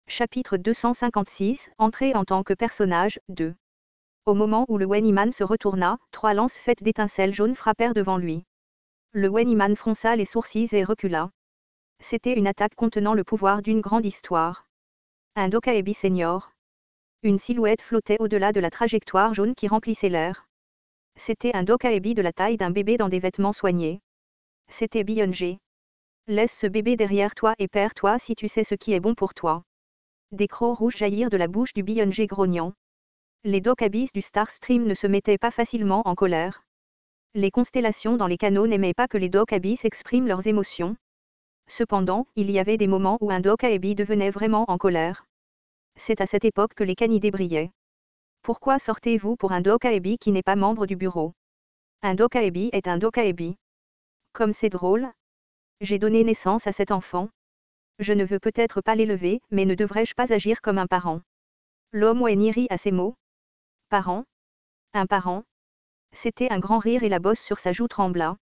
Chapitre 256, Entrée en tant que personnage, 2. Au moment où le Weniman se retourna, 3 lances faites d'étincelles jaunes frappèrent devant lui. Le Weniman fronça les sourcils et recula. C'était une attaque contenant le pouvoir d'une grande histoire. Un Dokaebi senior. Une silhouette flottait au-delà de la trajectoire jaune qui remplissait l'air. C'était un Dokaebi de la taille d'un bébé dans des vêtements soignés. C'était Byung-jae. Laisse ce bébé derrière toi et perds-toi si tu sais ce qui est bon pour toi. Des crocs rouges jaillirent de la bouche du Byung-jae grognant. Les Dokabis du Star Stream ne se mettaient pas facilement en colère. Les constellations dans les canaux n'aimaient pas que les Dokabis expriment leurs émotions. Cependant, il y avait des moments où un Dokaebi devenait vraiment en colère. C'est à cette époque que les canidés brillaient. Pourquoi sortez-vous pour un Dokaebi qui n'est pas membre du bureau? Un Dokaebi est un Dokaebi. Comme c'est drôle. J'ai donné naissance à cet enfant. Je ne veux peut-être pas l'élever, mais ne devrais-je pas agir comme un parent? L'homme Weni rit à ces mots. Parent? Un parent? C'était un grand rire et la bosse sur sa joue trembla.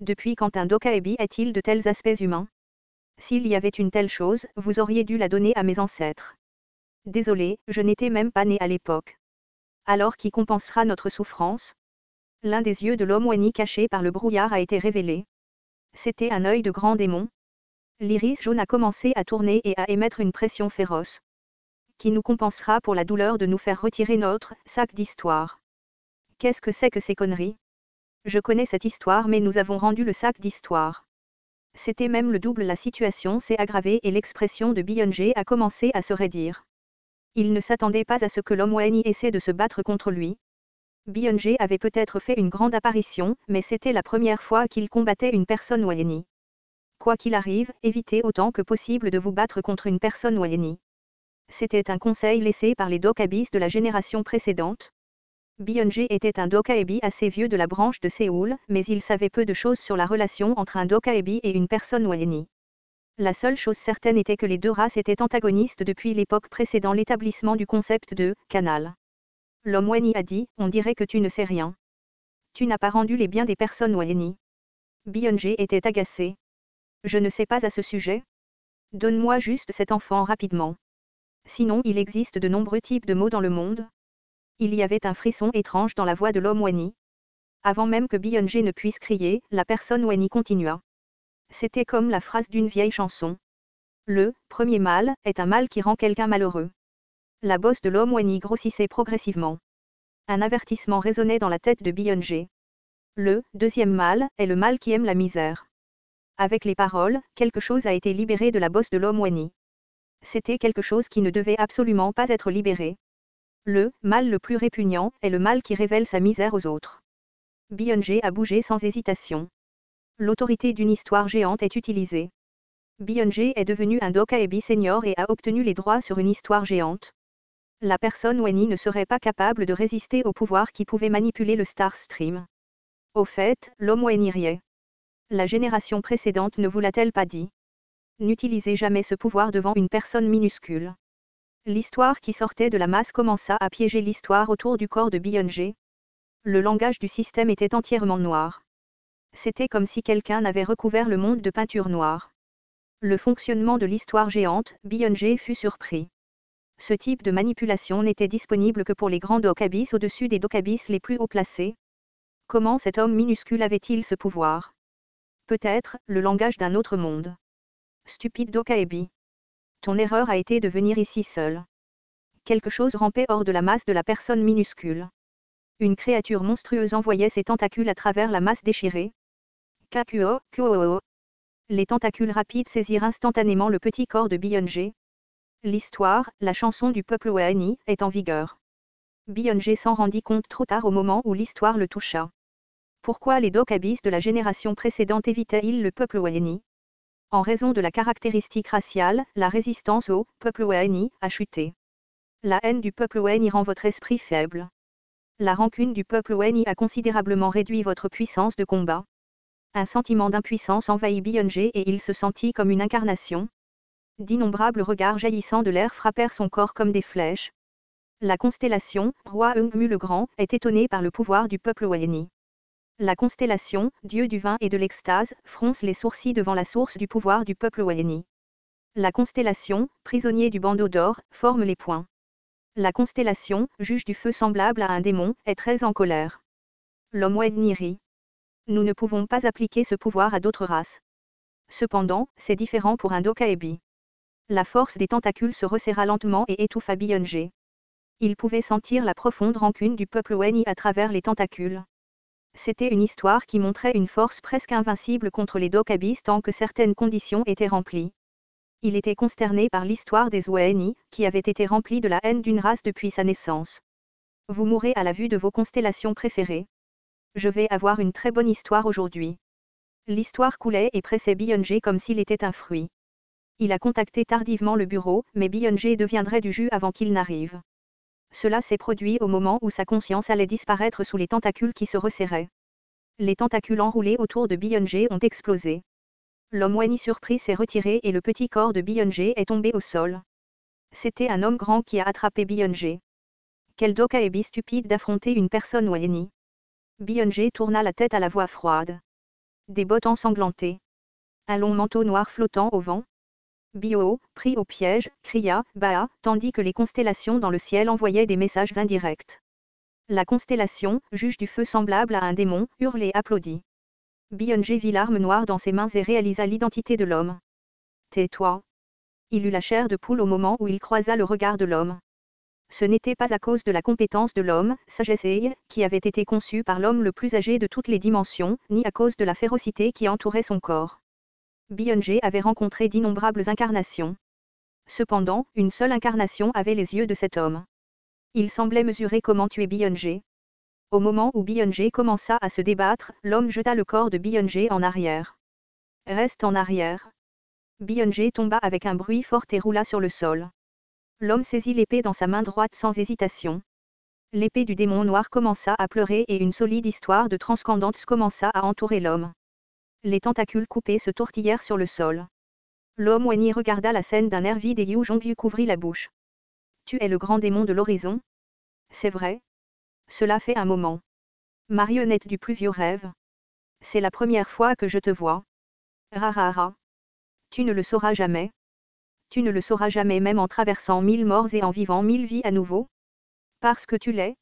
Depuis quand un Dokaebi a-t-il de tels aspects humains? S'il y avait une telle chose, vous auriez dû la donner à mes ancêtres. Désolé, je n'étais même pas né à l'époque. Alors qui compensera notre souffrance? L'un des yeux de l'homme Weni caché par le brouillard a été révélé. C'était un œil de grand démon. L'iris jaune a commencé à tourner et à émettre une pression féroce. Qui nous compensera pour la douleur de nous faire retirer notre sac d'histoire? Qu'est-ce que c'est que ces conneries? Je connais cette histoire mais nous avons rendu le sac d'histoire. C'était même le double, la situation s'est aggravée et l'expression de Byung-jae a commencé à se raidir. Il ne s'attendait pas à ce que l'homme Weni essaie de se battre contre lui. Byung-jae avait peut-être fait une grande apparition, mais c'était la première fois qu'il combattait une personne Weni. Quoi qu'il arrive, évitez autant que possible de vous battre contre une personne Weni. C'était un conseil laissé par les Dokabis de la génération précédente. Byung-jae était un Dokaebi assez vieux de la branche de Séoul, mais il savait peu de choses sur la relation entre un Dokaebi et une personne Weni. La seule chose certaine était que les deux races étaient antagonistes depuis l'époque précédant l'établissement du concept de « canal ». L'homme Weni a dit, on dirait que tu ne sais rien. Tu n'as pas rendu les biens des personnes Weni. Byung-jae était agacé. Je ne sais pas à ce sujet. Donne-moi juste cet enfant rapidement. Sinon il existe de nombreux types de mots dans le monde. Il y avait un frisson étrange dans la voix de l'homme Weni. Avant même que Byung-jae ne puisse crier, la personne Weni continua. C'était comme la phrase d'une vieille chanson. Le premier mal est un mal qui rend quelqu'un malheureux. La bosse de l'homme Weni grossissait progressivement. Un avertissement résonnait dans la tête de Byung-jae. Le deuxième mal est le mal qui aime la misère. Avec les paroles, quelque chose a été libéré de la bosse de l'homme Weni. C'était quelque chose qui ne devait absolument pas être libéré. Le mal le plus répugnant est le mal qui révèle sa misère aux autres. Byung-jae a bougé sans hésitation. L'autorité d'une histoire géante est utilisée. Byung-jae est devenu un Dokaebi senior et a obtenu les droits sur une histoire géante. La personne Weni ne serait pas capable de résister au pouvoir qui pouvait manipuler le Star Stream. Au fait, l'homme Weni riait. La génération précédente ne vous l'a-t-elle pas dit? N'utilisez jamais ce pouvoir devant une personne minuscule. L'histoire qui sortait de la masse commença à piéger l'histoire autour du corps de Byung-jae. Le langage du système était entièrement noir. C'était comme si quelqu'un avait recouvert le monde de peinture noire. Le fonctionnement de l'histoire géante, Byung-jae fut surpris. Ce type de manipulation n'était disponible que pour les grands Dokabis au-dessus des Dokabis les plus haut placés. Comment cet homme minuscule avait-il ce pouvoir? Peut-être, le langage d'un autre monde. Stupide Dokaebi. Ton erreur a été de venir ici seul. Quelque chose rampait hors de la masse de la personne minuscule. Une créature monstrueuse envoyait ses tentacules à travers la masse déchirée. Kakuo, kuo. Les tentacules rapides saisirent instantanément le petit corps de Byung-jae. L'histoire, la chanson du peuple Weni, est en vigueur. Byung-jae s'en rendit compte trop tard au moment où l'histoire le toucha. Pourquoi les Dokabis de la génération précédente évitaient-ils le peuple Weni? En raison de la caractéristique raciale, la résistance au peuple Weni a chuté. La haine du peuple Weni rend votre esprit faible. La rancune du peuple Weni a considérablement réduit votre puissance de combat. Un sentiment d'impuissance envahit Byung-jae et il se sentit comme une incarnation. D'innombrables regards jaillissant de l'air frappèrent son corps comme des flèches. La constellation, roi Eungmu le Grand, est étonnée par le pouvoir du peuple Weni. La constellation, dieu du vin et de l'extase, fronce les sourcils devant la source du pouvoir du peuple Weni. La constellation, prisonnier du bandeau d'or, forme les points. La constellation, juge du feu semblable à un démon, est très en colère. L'homme Wenni rit. Nous ne pouvons pas appliquer ce pouvoir à d'autres races. Cependant, c'est différent pour un Dokaebi. La force des tentacules se resserra lentement et étouffa Byung-jae. Il pouvait sentir la profonde rancune du peuple Wenni à travers les tentacules. C'était une histoire qui montrait une force presque invincible contre les Dokabis tant que certaines conditions étaient remplies. Il était consterné par l'histoire des Wenni, qui avait été remplie de la haine d'une race depuis sa naissance. Vous mourrez à la vue de vos constellations préférées. Je vais avoir une très bonne histoire aujourd'hui. L'histoire coulait et pressait Byung-jae comme s'il était un fruit. Il a contacté tardivement le bureau, mais Byung-jae deviendrait du jus avant qu'il n'arrive. Cela s'est produit au moment où sa conscience allait disparaître sous les tentacules qui se resserraient. Les tentacules enroulés autour de Byung-jae ont explosé. L'homme Wenni surpris s'est retiré et le petit corps de Byung-jae est tombé au sol. C'était un homme grand qui a attrapé Byung-jae. Quel Dokaebi stupide d'affronter une personne Wenni. Byung-jae tourna la tête à la voix froide. Des bottes ensanglantées. Un long manteau noir flottant au vent. Bio, pris au piège, cria « Bah !» tandis que les constellations dans le ciel envoyaient des messages indirects. La constellation, juge du feu semblable à un démon, hurle et applaudit. Byung-jae vit l'arme noire dans ses mains et réalisa l'identité de l'homme. « Tais-toi !» Il eut la chair de poule au moment où il croisa le regard de l'homme. Ce n'était pas à cause de la compétence de l'homme, sagesse et qui avait été conçu par l'homme le plus âgé de toutes les dimensions, ni à cause de la férocité qui entourait son corps. Byung-jae avait rencontré d'innombrables incarnations. Cependant, une seule incarnation avait les yeux de cet homme. Il semblait mesurer comment tuer Byung-jae. Au moment où Byung-jae commença à se débattre, l'homme jeta le corps de Byung-jae en arrière. Reste en arrière. Byung-jae tomba avec un bruit fort et roula sur le sol. L'homme saisit l'épée dans sa main droite sans hésitation. L'épée du démon noir commença à pleurer et une solide histoire de transcendance commença à entourer l'homme. Les tentacules coupés se tortillèrent sur le sol. L'homme Wenni regarda la scène d'un air vide et Yu Jongyu couvrit la bouche. Tu es le grand démon de l'horizon? C'est vrai? Cela fait un moment. Marionnette du plus vieux rêve. C'est la première fois que je te vois. Rarara. Tu ne le sauras jamais. Tu ne le sauras jamais même en traversant 1000 morts et en vivant 1000 vies à nouveau. Parce que tu l'es.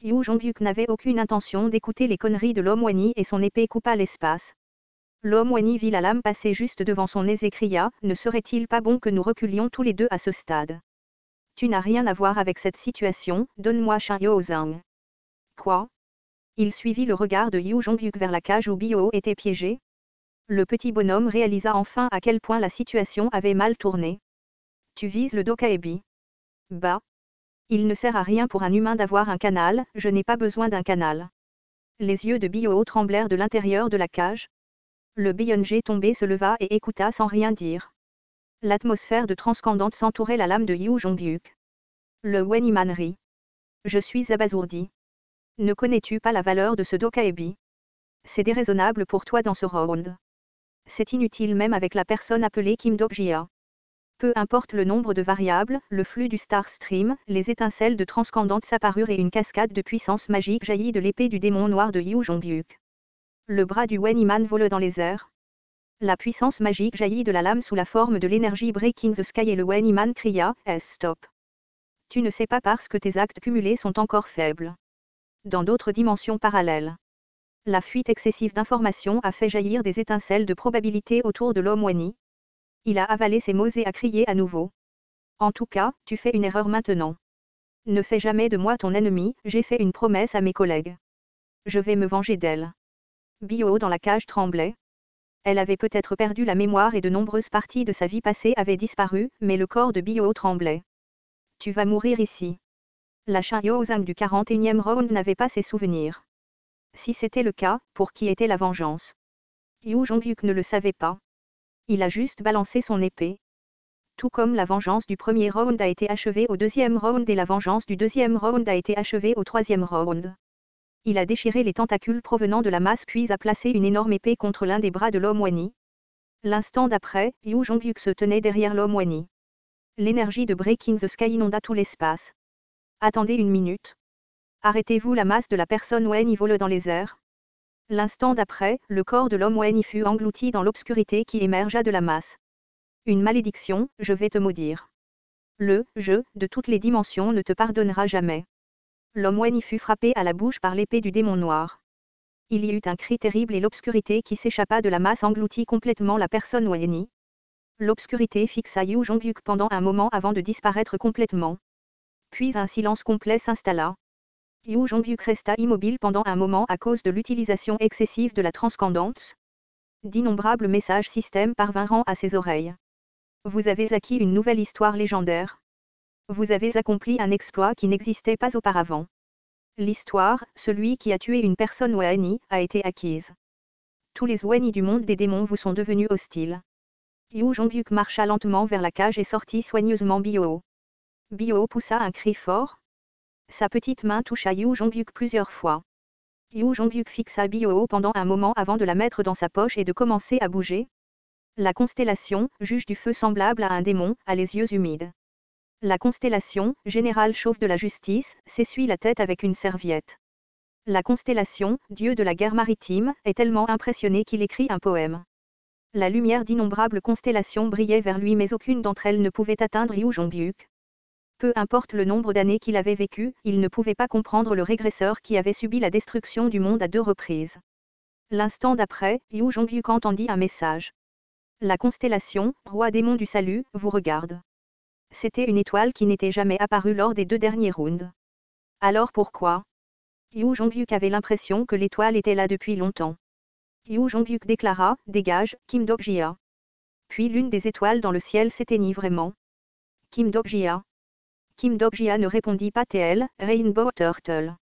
Yu Jongyu n'avait aucune intention d'écouter les conneries de l'homme Wenni et son épée coupa l'espace. L'homme Wenni vit la lame passer juste devant son nez et cria « Ne serait-il pas bon que nous reculions tous les deux à ce stade? Tu n'as rien à voir avec cette situation, donne-moi Shin Yo-zang. » Quoi? Il suivit le regard de Yu Jongyu vers la cage où Bio était piégé. Le petit bonhomme réalisa enfin à quel point la situation avait mal tourné. Tu vises le Dokaebi. Bah. Il ne sert à rien pour un humain d'avoir un canal, je n'ai pas besoin d'un canal. Les yeux de Bio tremblèrent de l'intérieur de la cage. Le Byung-jae tombé se leva et écouta sans rien dire. L'atmosphère de transcendance entourait la lame de Yu Jongyu. Le Wenni-man rit. Je suis abasourdi. Ne connais-tu pas la valeur de ce Dokaebi? C'est déraisonnable pour toi dans ce round. C'est inutile même avec la personne appelée Kim Dok-jia. Peu importe le nombre de variables, le flux du Star Stream, les étincelles de transcendance apparurent et une cascade de puissance magique jaillit de l'épée du démon noir de Yu Jongyu. Le bras du Wenni-man vole dans les airs. La puissance magique jaillit de la lame sous la forme de l'énergie Breaking the Sky et le Wenni-man cria « Stop ! Tu ne sais pas parce que tes actes cumulés sont encore faibles. » Dans d'autres dimensions parallèles. La fuite excessive d'informations a fait jaillir des étincelles de probabilité autour de l'homme Wenni. Il a avalé ses mots et a crié à nouveau. En tout cas, tu fais une erreur maintenant. Ne fais jamais de moi ton ennemi, j'ai fait une promesse à mes collègues. Je vais me venger d'elle. Bio dans la cage tremblait. Elle avait peut-être perdu la mémoire et de nombreuses parties de sa vie passée avaient disparu, mais le corps de Bio tremblait. Tu vas mourir ici. La Shin Yo-zang du 41e round n'avait pas ses souvenirs. Si c'était le cas, pour qui était la vengeance? Yu Jongyu ne le savait pas. Il a juste balancé son épée. Tout comme la vengeance du premier round a été achevée au deuxième round et la vengeance du deuxième round a été achevée au troisième round. Il a déchiré les tentacules provenant de la masse puis a placé une énorme épée contre l'un des bras de l'homme Wenni. L'instant d'après, Yu Jongyu se tenait derrière l'homme Wenni. L'énergie de Breaking the Sky inonda tout l'espace. Attendez une minute. Arrêtez-vous, la masse de la personne Wenni vole dans les airs. L'instant d'après, le corps de l'homme Wenni fut englouti dans l'obscurité qui émergea de la masse. Une malédiction, je vais te maudire. Le « je » de toutes les dimensions ne te pardonnera jamais. L'homme Weni fut frappé à la bouche par l'épée du démon noir. Il y eut un cri terrible et l'obscurité qui s'échappa de la masse engloutit complètement la personne Weni. L'obscurité fixa Yu Jongyuk pendant un moment avant de disparaître complètement. Puis un silence complet s'installa. Yu Jongyuk resta immobile pendant un moment à cause de l'utilisation excessive de la transcendance. D'innombrables messages système parvinrent à ses oreilles. Vous avez acquis une nouvelle histoire légendaire. Vous avez accompli un exploit qui n'existait pas auparavant. L'histoire, celui qui a tué une personne Weni, a été acquise. Tous les Weni du monde des démons vous sont devenus hostiles. Yu Jongyuk marcha lentement vers la cage et sortit soigneusement Bio. Bio poussa un cri fort. Sa petite main toucha Yu Jongyuk plusieurs fois. Yu Jongyuk fixa Bio pendant un moment avant de la mettre dans sa poche et de commencer à bouger. La constellation, juge du feu semblable à un démon, a les yeux humides. La constellation, général chauve de la justice, s'essuie la tête avec une serviette. La constellation, dieu de la guerre maritime, est tellement impressionné qu'il écrit un poème. La lumière d'innombrables constellations brillait vers lui mais aucune d'entre elles ne pouvait atteindre Yu Jongyuk. Peu importe le nombre d'années qu'il avait vécu, il ne pouvait pas comprendre le régresseur qui avait subi la destruction du monde à 2 reprises. L'instant d'après, Yu Jongyuk entendit un message. La constellation, roi démon du salut, vous regarde. C'était une étoile qui n'était jamais apparue lors des 2 derniers rounds. Alors pourquoi? Yu Jongyuk avait l'impression que l'étoile était là depuis longtemps. Yu Jongyuk déclara, dégage, Kim Dok-jia. Puis l'une des étoiles dans le ciel s'éteignit vraiment. Kim Dok-jia. Kim Dok-jia ne répondit pas TL, Rainbow Turtle.